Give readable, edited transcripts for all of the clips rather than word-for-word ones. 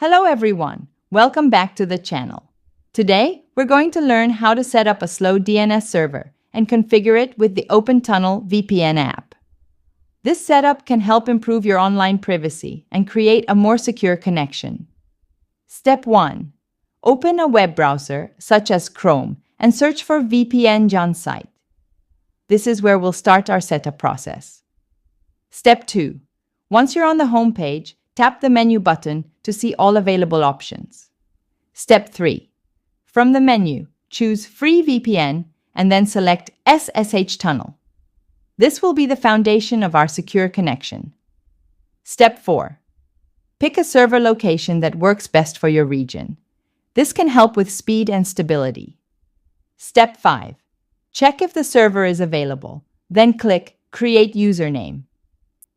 Hello everyone, welcome back to the channel. Today, we're going to learn how to set up a Slow DNS server and configure it with the Open Tunnel VPN app. This setup can help improve your online privacy and create a more secure connection. Step 1. Open a web browser, such as Chrome, and search for VPN on site. This is where we'll start our setup process. Step 2. Once you're on the home page, tap the menu button to see all available options. Step 3. From the menu, choose Free VPN and then select SSH Tunnel. This will be the foundation of our secure connection. Step 4. Pick a server location that works best for your region. This can help with speed and stability. Step 5. Check if the server is available. Then click Create Username.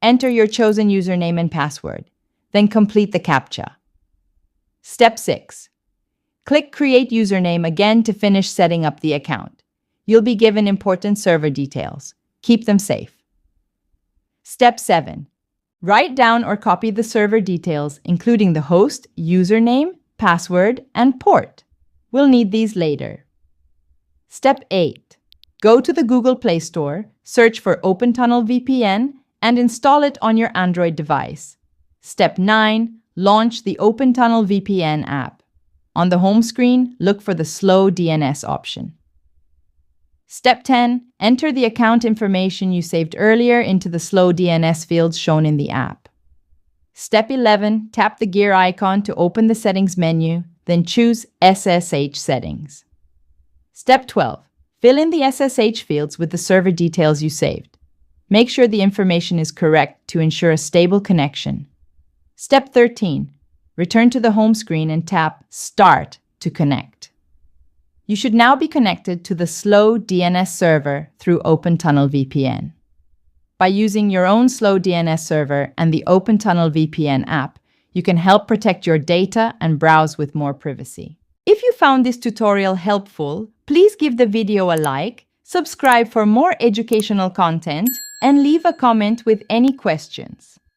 Enter your chosen username and password. Then complete the CAPTCHA. Step 6. Click Create Username again to finish setting up the account. You'll be given important server details. Keep them safe. Step 7. Write down or copy the server details, including the host, username, password, and port. We'll need these later. Step 8. Go to the Google Play Store, search for Open Tunnel VPN, and install it on your Android device. Step 9. Launch the Open Tunnel VPN app. On the home screen, look for the Slow DNS option. Step 10. Enter the account information you saved earlier into the Slow DNS fields shown in the app. Step 11. Tap the gear icon to open the settings menu, then choose SSH settings. Step 12. Fill in the SSH fields with the server details you saved. Make sure the information is correct to ensure a stable connection. Step 13. Return to the home screen and tap Start to connect. You should now be connected to the Slow DNS server through Open Tunnel VPN. By using your own Slow DNS server and the Open Tunnel VPN app, you can help protect your data and browse with more privacy. If you found this tutorial helpful, please give the video a like, subscribe for more educational content, and leave a comment with any questions.